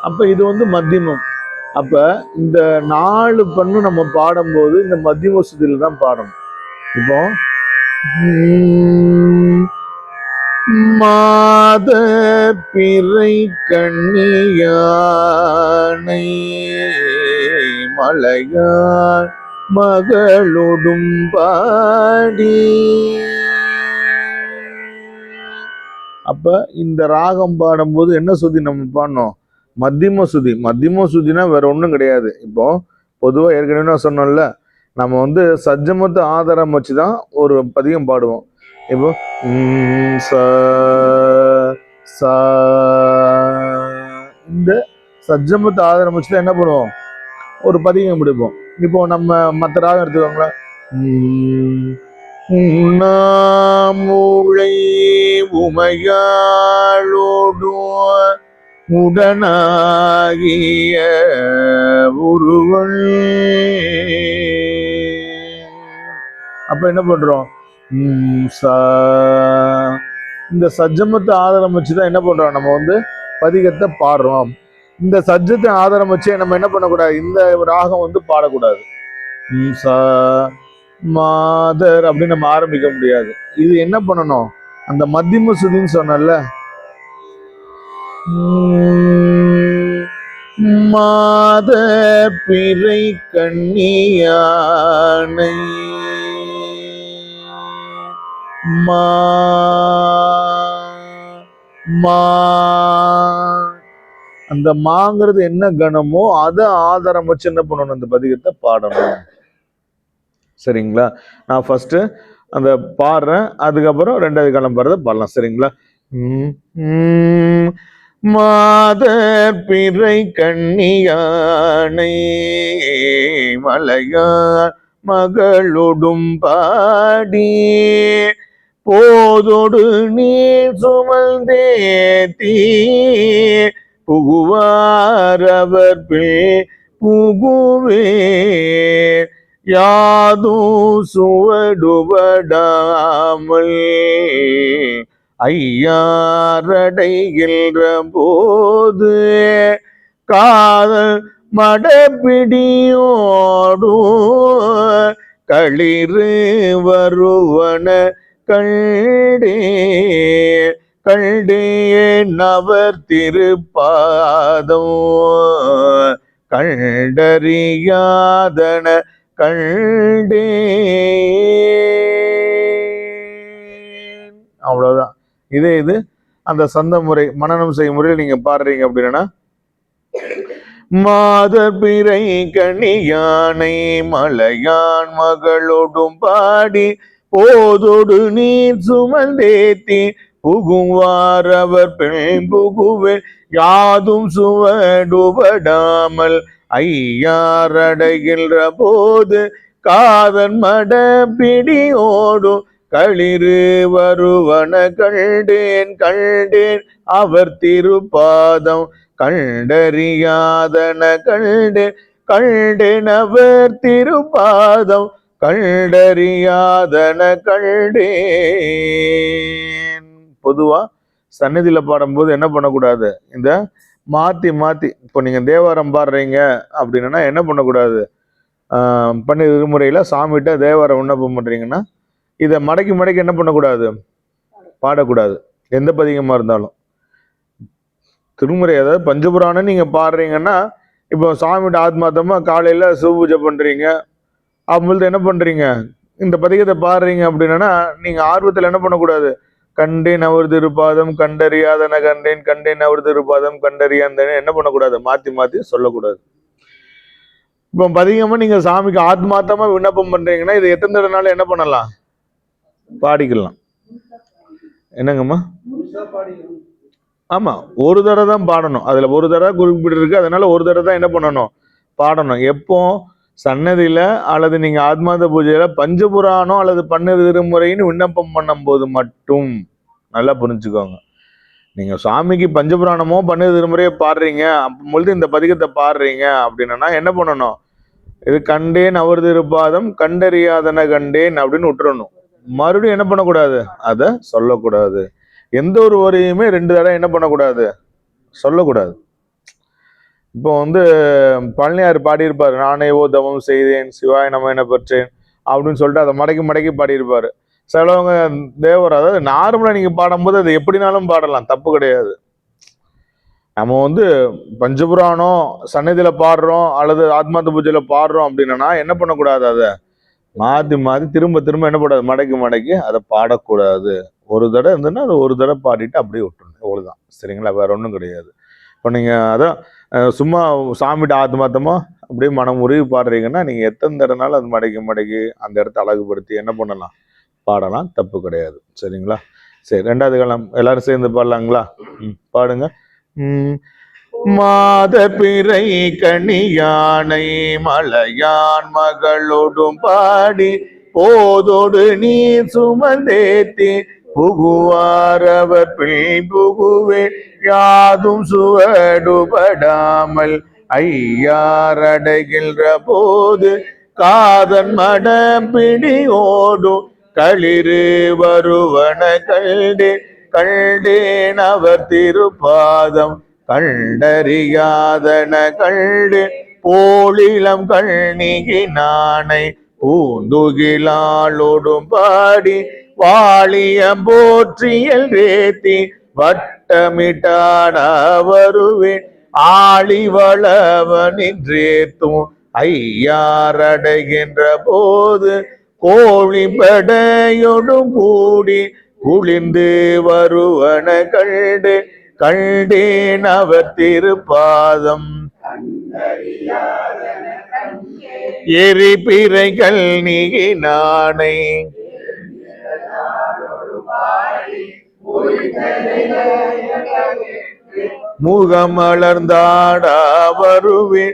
அப்ப இது வந்து மத்தியமம். அப்ப இந்த 4 பண்ணு நம்ம பாடும்போது இந்த மத்தியம சுதியில தான் பாடணும். இப்போ மாத பிறை கண்ணியானை மலையார் மகளொடும் பாடி. அப்ப இந்த ராகம் பாடும்போது என்ன சுதி நம்ம பாடணும்? மத்தியம சுதி. மத்தியம சுதினா வேற ஒன்றும் கிடையாது. இப்போ பொதுவா ஏற்கனவே நான் சொன்னோம்ல, நம்ம வந்து சஜ்ஜமத்து ஆதாரம் வச்சுதான் ஒரு பதிகம் பாடுவோம். இப்போ இந்த சஜ்ஜமத்து ஆதாரம் வச்சுதான் என்ன பண்ணுவோம்? ஒரு பதிகம் பிடிப்போம். இப்போ நம்ம மற்ற ராகம் எடுத்துக்கோங்களேன். மூளை உமையாளோடும் உடனாகிய உருவள். அப்ப என்ன பண்றோம்? இந்த சஜ்ஜமத்தை ஆதாரம் வச்சுதான் என்ன பண்றோம்? நம்ம வந்து பதிகத்தை பாடுறோம். இந்த சஜ்ஜத்தை ஆதாரம் வச்சே நம்ம என்ன பண்ணக்கூடாது? இந்த ராகம் வந்து பாடக்கூடாது. மாதர் அப்படின்னு நம்ம ஆரம்பிக்க முடியாது. இது என்ன பண்ணணும்? அந்த மத்தியம சுதின்னு சொன்னல, மாத பிறை கண்ணியானை அந்த மாங்கிறது என்ன கணமோ அதை ஆதாரம் வச்சு என்ன பண்ணணும்? அந்த பதிகத்தை பாடணும். சரிங்களா? நான் ஃபர்ஸ்ட் அந்த பாடுறேன், அதுக்கப்புறம் 2வது காலம் பாடுறத பாடலாம். சரிங்களா? மாதர் பிறை கண்ணியானை மலையார் மகளொடும் பாடி போதொடு நீர் சுமந்தேத்தி புகுவாரவர் புகுவே யாதும் சுவடுபடாமல் ஐயாரடைகின்ற போது காதல் மடப்பிடியோடும் களிறு வருவன கண்டே நவர் திருப்பாதம் கண்டறியாதன கண்டே. அவ்வளவுதான். இது அந்த சந்த முறை, மனனம் செய்யும் முறையில் நீங்க பாடுறீங்க அப்படின்னா, மாதர் பிறை கணியானை மலையான் மகளோடும் பாடி போதோடு நீர் சுமந்தேத்தி புகுவாரவர் பெண் புகுவே யாதும் சுவடுபடாமல் ஐயாரடைகின்ற போது காதன் மட பிடியோடும் களிறு வருவன கண்டேன் அவர் திருப்பாதம் கண்டறியாதன கண்டேன் அவர் திருப்பாதம் கண்டறியாதன கண்டேன். பொதுவா சந்நிதியில பாடும்போது என்ன பண்ணக்கூடாது? இந்த மாத்தி இப்போ நீங்க தேவாரம் பாடுறீங்க அப்படின்னா என்ன பண்ணக்கூடாது? பண்ணி திருமுறையில சாமிகிட்ட தேவாரம் விண்ணப்பம் பண்றீங்கன்னா இதை மடக்கி என்ன பண்ணக்கூடாது? பாடக்கூடாது. எந்த பதிகமா இருந்தாலும் திருமுறை, அதாவது பஞ்சபுராணம் நீங்க பாடுறீங்கன்னா, இப்போ சாமிகிட்ட ஆத்மாத்தமா காலையில சிவபூஜை பண்றீங்க அப்பொழுது என்ன பண்றீங்க? இந்த பதிகத்தை பாடுறீங்க அப்படின்னா நீங்க ஆர்வத்தில் என்ன பண்ணக்கூடாது? கண்டேன் அவர் திருப்பாதம் கண்டறியாதன கண்டேன் அவர் திருப்பாதம் கண்டறியாதன என்ன பண்ணக்கூடாது? மாத்தி சொல்லக்கூடாது. இப்போ பதிகமா நீங்க சாமிக்கு ஆத்மாத்தமா விண்ணப்பம் பண்றீங்கன்னா இது எத்தனை தடவை என்ன பண்ணலாம்? பாடிக்கலாம். என்னங்கம்மா? ஆமா, ஒரு தடவை தான் பாடணும். அதுல ஒரு தடவை குறிப்பிட்டு இருக்கு, அதனால ஒரு தடவை தான் என்ன பண்ணணும்? பாடணும். எப்போ? சன்னதியில அல்லது நீங்க ஆத்மாத பூஜையில பஞ்சபுராணம் அல்லது பன்னிரு திருமுறைன்னு விண்ணப்பம் பண்ணும் போது மட்டும். நல்லா புரிஞ்சுக்கோங்க. நீங்க சாமிக்கு பஞ்சபுராணமோ பன்னிரு திருமுறையோ பாடுறீங்க அப்பொழுது இந்த பதிகத்தை பாடுறீங்க அப்படின்னா என்ன பண்ணணும்? இது கண்டேன் அவர் திருப்பாதம் கண்டறியாதன கண்டேன் அப்படின்னு விட்டுறணும். மறுபடியும் என்ன பண்ணக்கூடாது? அதை சொல்லக்கூடாது. எந்த ஒரு வரையுமே 2 தடவை என்ன பண்ணக்கூடாது? சொல்லக்கூடாது. இப்போ வந்து பழனியார் பாடியிருப்பாரு, நானே ஓ தவம் செய்தேன் சிவாய நம என பெற்றேன் அப்படின்னு சொல்லிட்டு அதை மடக்கி மடக்கி பாடியிருப்பாரு. சிலவங்க தேவர், அதாவது நார்மலா நீங்க பாடும்போது அது எப்படினாலும் பாடலாம், தப்பு கிடையாது. நம்ம வந்து பஞ்சபுராணம் சன்னதியில பாடுறோம் அல்லது ஆத்மார்த்த பூஜையில பாடுறோம் அப்படின்னா என்ன பண்ணக்கூடாது, அதை மாத்தி மாத்தி திரும்ப திரும்ப என்ன பண்ணக்கூடாது, மடக்கி மடக்கி அதை பாடக்கூடாது. ஒரு தடவை இருந்ததுன்னா அது ஒரு தடவை பாடிட்டு அப்படியே விட்டுருணும், அவ்வளவுதான். சரிங்களா, வேற ஒன்றும் கிடையாது. இப்போ நீங்க அதான் சும்மா சாமிகிட்ட ஆத்மார்த்தமா அப்படியே மனம் உருகி பாடுறீங்கன்னா நீங்க எத்தனை தடவைனாலும் அது மடக்கி மடக்கி அந்த இடத்த அழகுபடுத்தி என்ன பண்ணலாம், பாடலாம், தப்பு கிடையாது. சரிங்களா. சரி, ரெண்டாவது காலம் எல்லாரும் சேர்ந்து பாடலாங்களா? பாடுங்க. மாத பிறை கணியானை மலையான் மகளோடும் பாடி போதோடு நீ சுமந்தேத்தி புகுவாரவர் பிள் புகுவே யாதும் சுவடுபடாமல் ஐயாரடைகின்ற போது காதன் மடம் பிடியோடும் களிறு வருவன கண்டேன் அவர் திருப்பாதம் கண்டறியாதன கண்டு போலிலம் கண்ணிகி நானை பூந்துகிலாளோடும் பாடி வாழியம் போற்றியல் ரேத்தி வட்டமிட்டான வருவேன் ஆளி வளவனின்றேத்தும் ஐயாரடைகின்ற போது கோழி படையொடும் கூடி குளிர்ந்து வருவன கண்டேன் அவர் திருப்பாதம் எரிபிறைகள் நீகி நானை முகமலர்ந்தாடா வருவே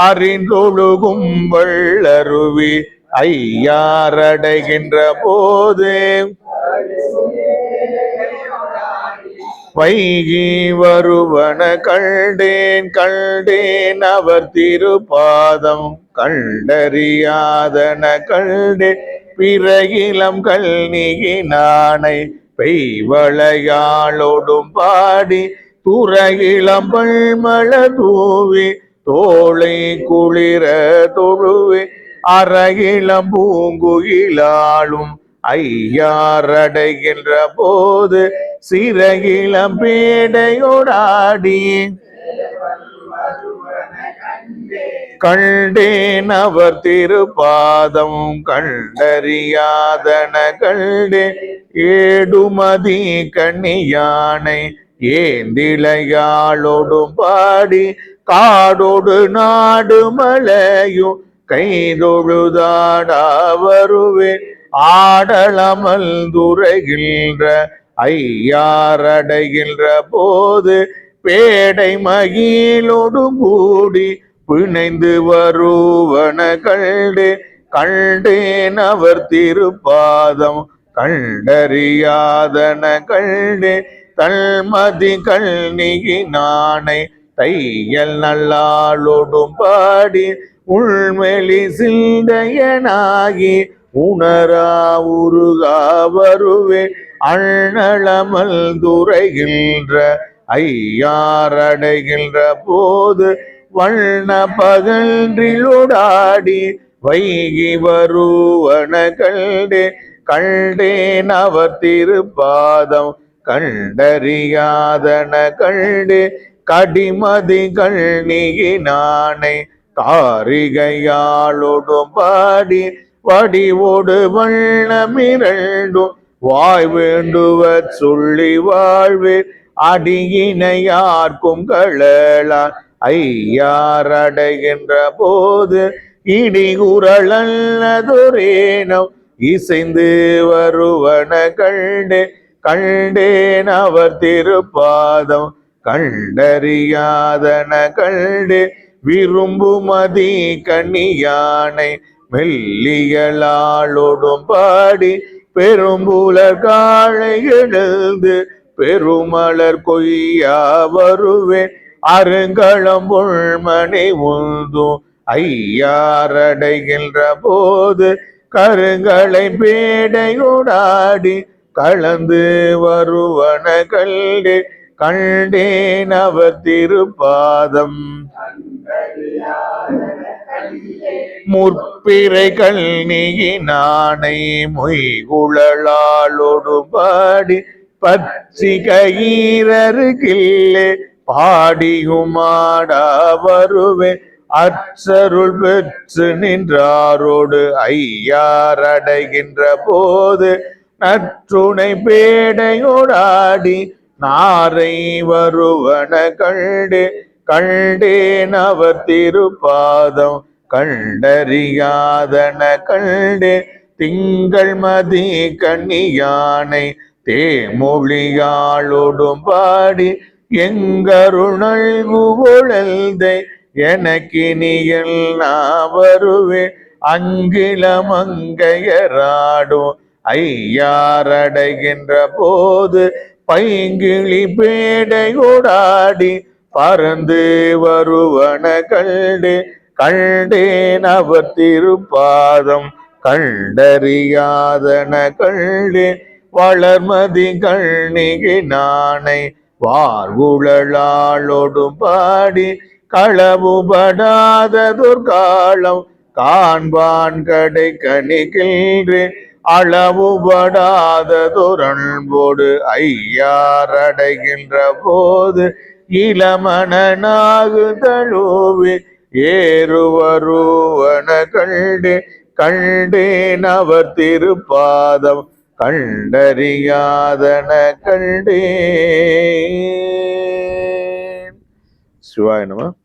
அறிந்தொழுகும் வள்ளருவி ஐயாரடைகின்ற போது வைகி வருவன கண்டேன் அவர் திருப்பாதம் கண்டறியாதன கண்டேன் பிறகிலம் கல்நீகி நானை பெய்வளையாளோடும் பாடி துறையிளம் பல்மள தூவி தோளை குளிர தொழுவே அறகிளம் பூங்குயிலாளும் ஐயாரடைகின்ற போது சிறகிளம் பேடையோடாடி கண்டேன் அவர் திருப்பாதம் கண்டறியாதன கண்டேன் ஏடுமதி கண்ணியானை ஏந்திளையாளோடும் பாடி காடோடு நாடு மலையும் கைதொழுதாடா வருவேன் ஆடலமல் துரைகின்ற ஐயாரடைகின்ற போது பேடை மகிழோடு கூடி பிணைந்து வருவன கண்டேன் அவர் திருப்பாதம் கண்டறியாதன தல்மதி கல்நீகி நானை தையல் நல்லாளோடும் பாடி உள்மெளி சிந்தையனாகி உணரா உருகா வருவே அண்ணளமல் துரைகின்ற ஐயாரடைகின்ற போது வண்ண பகன்றிலோடாடி வைகி வருவன கண்டேன் அவர் திருப்பாதம் கண்டறியாதன கடிமதி கல்நீகி நானை காரிகையாளோடும் பாடி வடிவோடு வண்ணமிரண்டும் வாய் வேண்டுவர் சொல்லி வாழ்வே அடியினையார்க்கும் கழலான் ஐயாரடைகின்ற போது இடிகுரலல்லதொரேனம் இசைந்து வருவன கண்டேன் அவர் திருப்பாதம் கண்டறியாதன விரும்புமதி கண்ணியானை மெல்லியலாளோடும் பாடி பெரும்புலர் காளை எழுந்து பெருமலர் கொய்யா வருவேன் அருங்களம் உள்மணி உந்தும் ஐயாரடைகின்ற போது கருங்களை பேடையோடாடி கலந்து வருவன கண்டேன் அவர் திருப்பாதம் முற்பிறை கல்னியினானை மொய்குழலாலொடுபாடி பச்சி கயிறருகில்லே பாடியுமாடா வருவே அச்சருள் பெற்று நின்றாரோடு ஐயாரடைகின்ற போது நற்றுணை பேடையோடாடி நாரை வருவன கண்டேன் அவர் திருப்பாதம் கண்டறியாதன கண்டே திங்கள் மதி கண்ணியானை தேமொழியாளோடும் பாடி எங்கருணல் குழந்தை எனக்கினியல் நான் வருவேன் அங்கிலமங்கையராடும் ஐயாரடைகின்ற போது பைங்கிளி பேடையோடாடி பறந்து வருவன கண்டேன் அவர் திருப்பாதம் கண்டறியாதன வளர்மதி கண்ணினானை வார்குழலாளோடும் பாடி களவுபடாததொர்காலம் காண்பான் கடை கணிகின்றேன் அளவுபடாததொரன்போடு ஐயாரடைகின்ற போது இளமணனாகு தழுவி ஏறுவருவன கண்டேன் அவர் திருப்பாதம் கண்டறியாதன கண்டேன். சிவாய நம.